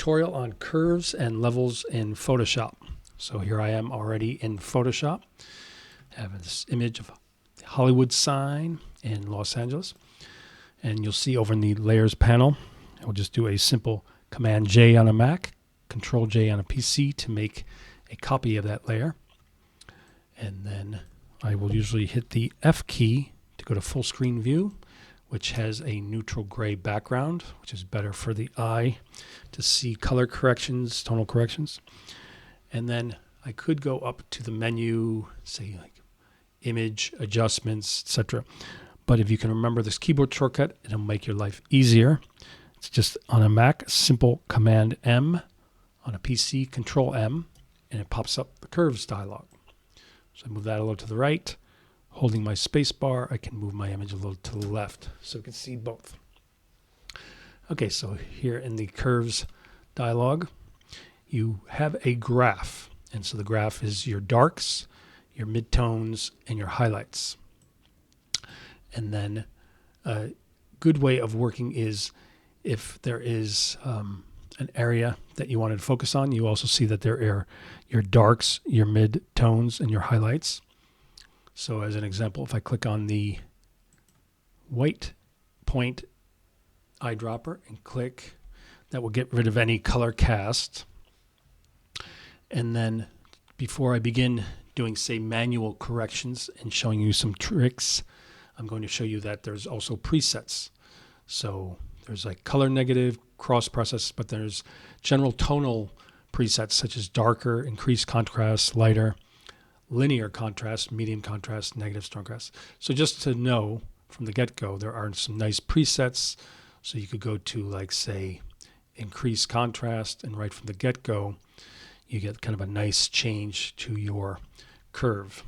tutorial on curves and levels in Photoshop. So here I am already in Photoshop. I have this image of the Hollywood sign in Los Angeles. And you'll see over in the layers panel, I'll just do a simple Command J on a Mac, Control J on a PC to make a copy of that layer. And then I will usually hit the F key to go to full screen view, which has a neutral gray background, which is better for the eye to see color corrections, tonal corrections. And then I could go up to the menu, say like image, adjustments, etc. But if you can remember this keyboard shortcut, it'll make your life easier. It's just on a Mac, simple Command M, on a PC, Control M, and it pops up the curves dialog. So I move that a little to the right. Holding my space bar, I can move my image a little to the left so we can see both. Okay, so here in the curves dialog, you have a graph. And so the graph is your darks, your midtones, and your highlights. And then a good way of working is if there is an area that you wanted to focus on, you also see that there are your darks, your mid-tones, and your highlights. So as an example, if I click on the white point eyedropper and click, that will get rid of any color cast. And then before I begin doing, say, manual corrections and showing you some tricks, I'm going to show you that there's also presets. So there's like color negative, cross process, but there's general tonal presets such as darker, increased contrast, lighter, linear contrast, medium contrast, negative strong contrast. So just to know from the get-go, there are some nice presets. So you could go to like, say, increase contrast, and right from the get-go, you get kind of a nice change to your curve.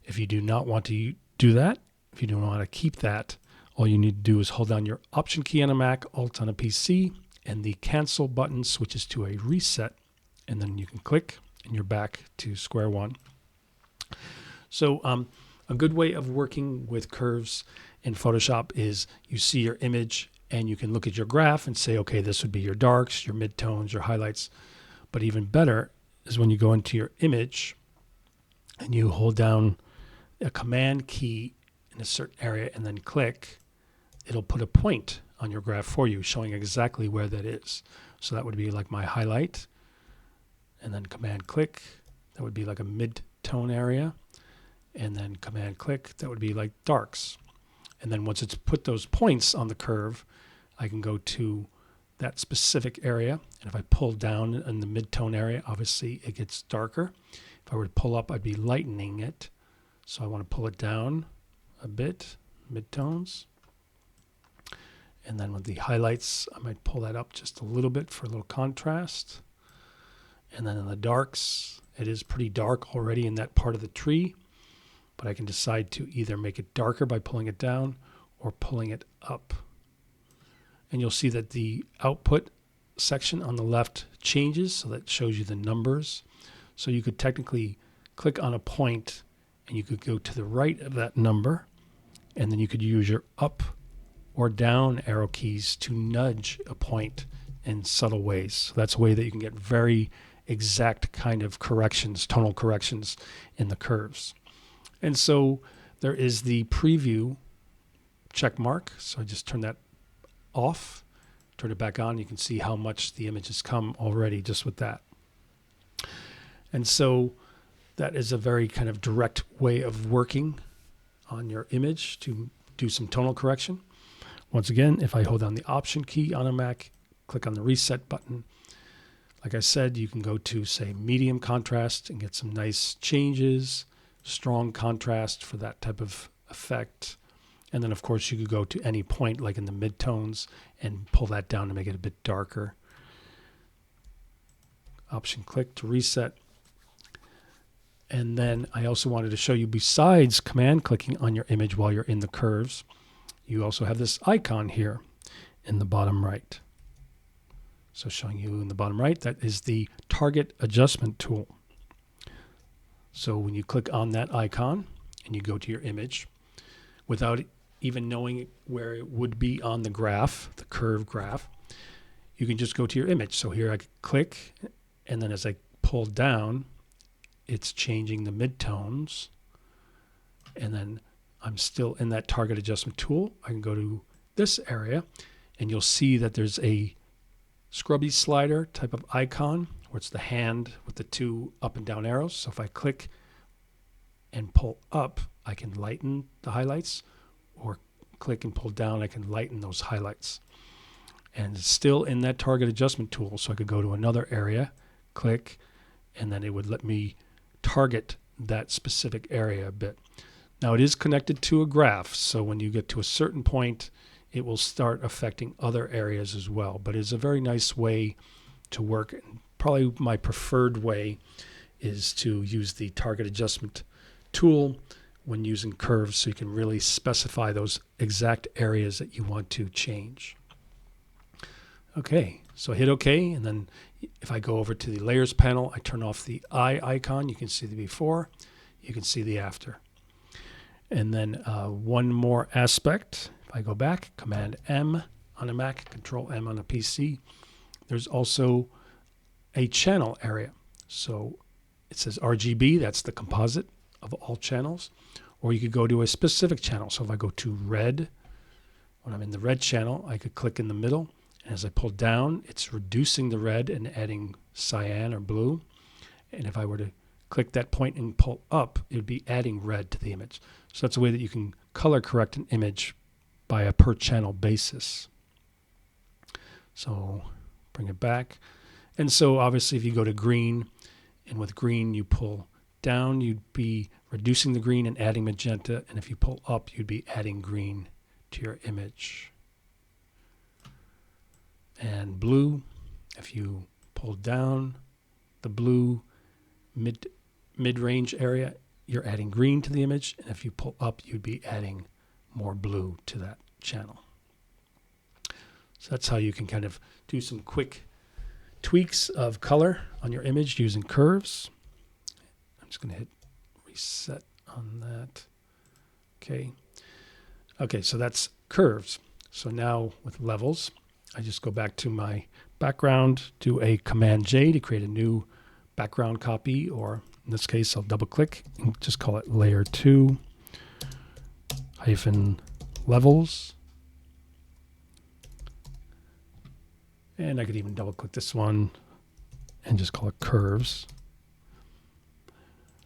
If you do not want to do that, if you don't want to keep that, all you need to do is hold down your Option key on a Mac, Alt on a PC, and the Cancel button switches to a reset, and then you can click, and you're back to square one. So a good way of working with curves in Photoshop is you see your image, and you can look at your graph and say, okay, this would be your darks, your midtones, your highlights. But even better is when you go into your image, and you hold down a Command key in a certain area and then click, it'll put a point on your graph for you showing exactly where that is. So that would be like my highlight, and then Command click, that would be like a mid-tone area, and then Command click, that would be like darks. And then once it's put those points on the curve, I can go to that specific area, and if I pull down in the mid-tone area, obviously it gets darker. If I were to pull up, I'd be lightening it. So I want to pull it down a bit, midtones. And then with the highlights, I might pull that up just a little bit for a little contrast. And then in the darks, it is pretty dark already in that part of the tree, but I can decide to either make it darker by pulling it down or pulling it up. And you'll see that the output section on the left changes, so that shows you the numbers. So you could technically click on a point and you could go to the right of that number, and then you could use your up or down arrow keys to nudge a point in subtle ways. So that's a way that you can get very exact kind of corrections, tonal corrections in the curves. And so there is the preview check mark. So I just turn that off, turn it back on. You can see how much the image has come already just with that. And so that is a very kind of direct way of working on your image to do some tonal correction. Once again, if I hold down the Option key on a Mac, click on the reset button, like I said, you can go to, say, medium contrast and get some nice changes, strong contrast for that type of effect. And then, of course, you could go to any point, like in the midtones, and pull that down to make it a bit darker. Option click to reset. And then I also wanted to show you, besides command clicking on your image while you're in the curves, you also have this icon here in the bottom right. So showing you in the bottom right, that is the target adjustment tool. So when you click on that icon and you go to your image, without even knowing where it would be on the graph, the curve graph, you can just go to your image. So here I click, and then as I pull down, it's changing the midtones. And then I'm still in that target adjustment tool. I can go to this area, and you'll see that there's a scrubby slider type of icon where it's the hand with the two up and down arrows. So if I click and pull up, I can lighten the highlights, or click and pull down, I can lighten those highlights. And it's still in that target adjustment tool, so I could go to another area, click, and then it would let me target that specific area a bit. Now it is connected to a graph, so when you get to a certain point, it will start affecting other areas as well. But it's a very nice way to work. And probably my preferred way is to use the target adjustment tool when using curves, so you can really specify those exact areas that you want to change. Okay, so I hit OK, and then if I go over to the layers panel, I turn off the eye icon. You can see the before, you can see the after. And then one more aspect, if I go back, Command M on a Mac, Control M on a PC, there's also a channel area. So it says RGB, that's the composite of all channels, or you could go to a specific channel. So if I go to red, when I'm in the red channel, I could click in the middle, and as I pull down, it's reducing the red and adding cyan or blue. And if I were to click that point and pull up, it would be adding red to the image. So that's a way that you can color correct an image by a per channel basis. So bring it back. And so obviously if you go to green, and with green you pull down, you'd be reducing the green and adding magenta. And if you pull up, you'd be adding green to your image. And blue, if you pull down the blue mid-range area, you're adding green to the image. And if you pull up, you'd be adding more blue to that channel. So that's how you can kind of do some quick tweaks of color on your image using curves. I'm just going to hit reset on that. Okay. Okay, so that's curves. So now with levels, I just go back to my background, do a Command J to create a new background copy, or in this case, I'll double click and just call it layer 2 hyphen levels. And I could even double click this one and just call it curves.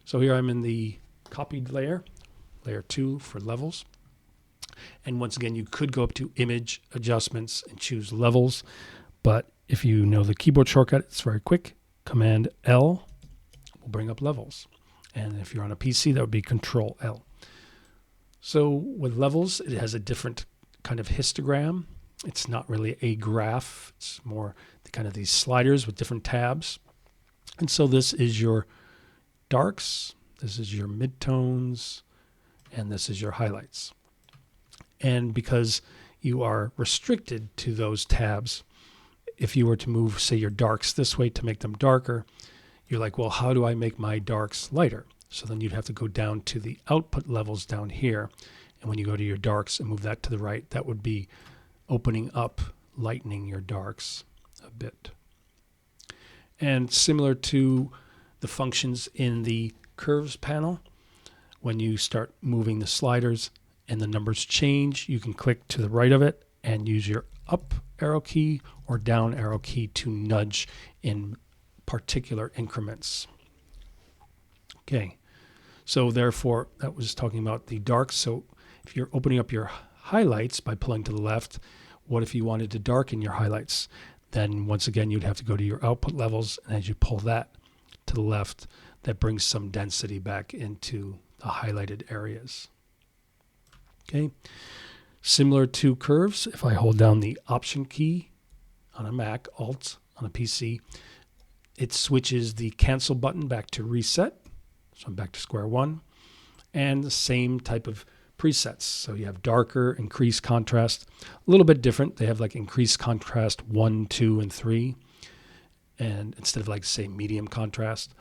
So here I'm in the copied layer, layer 2 for levels. And once again, you could go up to image adjustments and choose levels. But if you know the keyboard shortcut, it's very quick. Command L will bring up levels. And if you're on a PC, that would be Control L. So with levels, it has a different kind of histogram. It's not really a graph. It's more kind of these sliders with different tabs. And so this is your darks, this is your midtones, and this is your highlights. And because you are restricted to those tabs, if you were to move, say, your darks this way to make them darker, you're like, well, how do I make my darks lighter? So then you'd have to go down to the output levels down here. And when you go to your darks and move that to the right, that would be opening up, lightening your darks a bit. And similar to the functions in the curves panel, when you start moving the sliders and the numbers change, you can click to the right of it and use your up arrow key or down arrow key to nudge in particular increments. Okay, so therefore that was talking about the darks. So if you're opening up your highlights by pulling to the left, what if you wanted to darken your highlights? Then once again, you'd have to go to your output levels, and as you pull that to the left, that brings some density back into the highlighted areas. Okay, similar to curves, if I hold down the Option key on a Mac, Alt on a PC, it switches the cancel button back to reset. So I'm back to square one. And the same type of presets. So you have darker, increased contrast, a little bit different. They have like increased contrast 1, 2, and 3, and instead of like say medium contrast.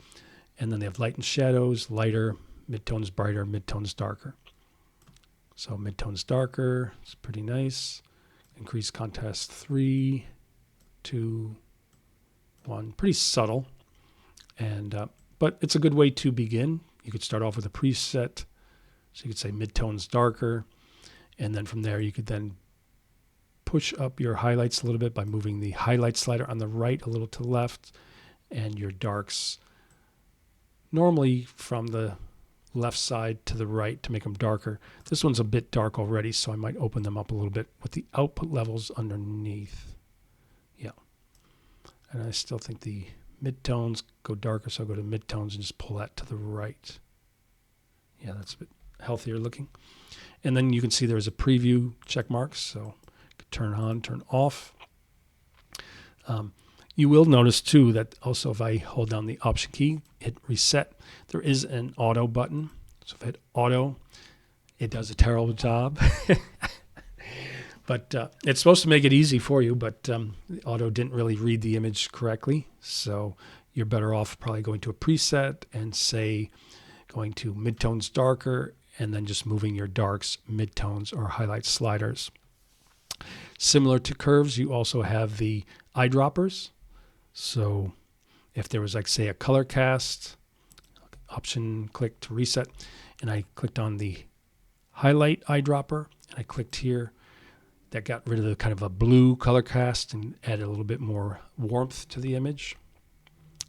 And then they have light and shadows, lighter, midtones brighter, midtones darker. So midtones darker, it's pretty nice. Increased contrast 3, 2, 1. Pretty subtle, and but it's a good way to begin. You could start off with a preset, so you could say midtones darker, and then from there you could then push up your highlights a little bit by moving the highlight slider on the right a little to the left, and your darks normally from the left side to the right to make them darker. This one's a bit dark already, so I might open them up a little bit with the output levels underneath. Yeah. And I still think the midtones go darker, so I'll go to midtones and just pull that to the right. Yeah, that's a bit healthier looking. And then you can see there's a preview check mark, so turn on, turn off. You will notice too that also if I hold down the Option key, hit reset, there is an auto button. So if I hit auto, it does a terrible job. But it's supposed to make it easy for you, but the auto didn't really read the image correctly. So you're better off probably going to a preset and say going to midtones darker, and then just moving your darks, midtones, or highlight sliders. Similar to curves, you also have the eyedroppers. So if there was, like, say, a color cast, option click to reset, and I clicked on the highlight eyedropper, and I clicked here, that got rid of the kind of a blue color cast and added a little bit more warmth to the image.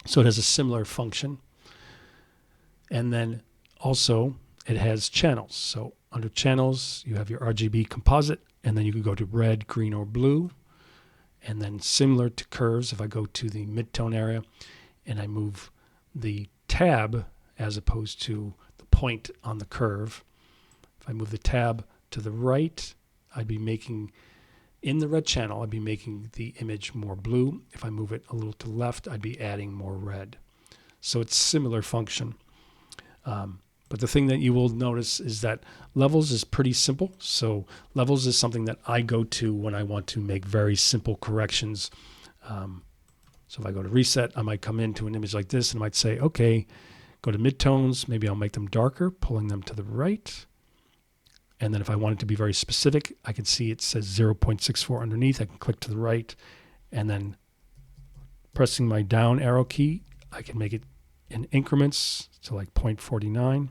So it has a similar function. And then also it has channels. So under channels, you have your RGB composite, and then you can go to red, green, or blue. And then similar to curves, if I go to the midtone area and I move the tab as opposed to the point on the curve, if I move the tab to the right, I'd be making, in the red channel, I'd be making the image more blue. If I move it a little to the left, I'd be adding more red. So it's similar function. But the thing that you will notice is that levels is pretty simple. So levels is something that I go to when I want to make very simple corrections. So if I go to reset, I might come into an image like this and I might say, okay, go to midtones. Maybe I'll make them darker, pulling them to the right. And then if I want it to be very specific, I can see it says 0.64 underneath. I can click to the right, and then pressing my down arrow key, I can make it in increments to like 0.49.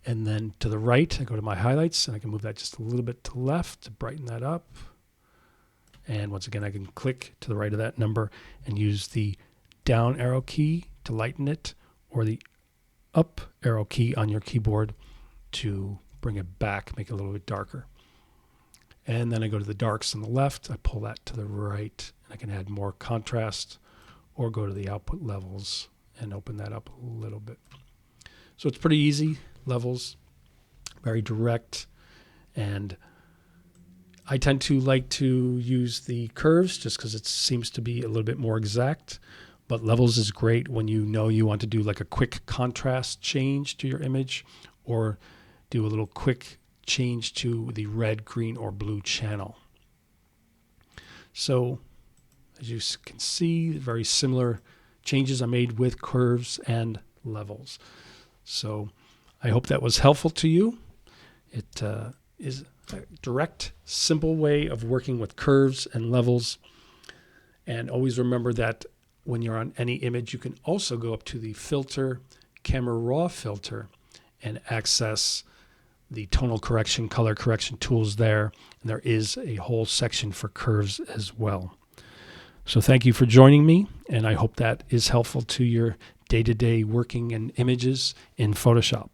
And then to the right, I go to my highlights, and I can move that just a little bit to the left to brighten that up. And once again, I can click to the right of that number and use the down arrow key to lighten it, or the up arrow key on your keyboard to bring it back, make it a little bit darker. And then I go to the darks on the left, I pull that to the right, and I can add more contrast, or go to the output levels and open that up a little bit. So it's pretty easy, levels, very direct, and I tend to like to use the curves just because it seems to be a little bit more exact, but levels is great when you know you want to do like a quick contrast change to your image, or do a little quick change to the red, green, or blue channel. So as you can see, very similar changes I made with curves and levels. So I hope that was helpful to you. It is a direct, simple way of working with curves and levels. And always remember that when you're on any image, you can also go up to the filter, camera raw filter, and access the tonal correction, color correction tools there. And there is a whole section for curves as well. So thank you for joining me, and I hope that is helpful to your day-to-day working in images in Photoshop.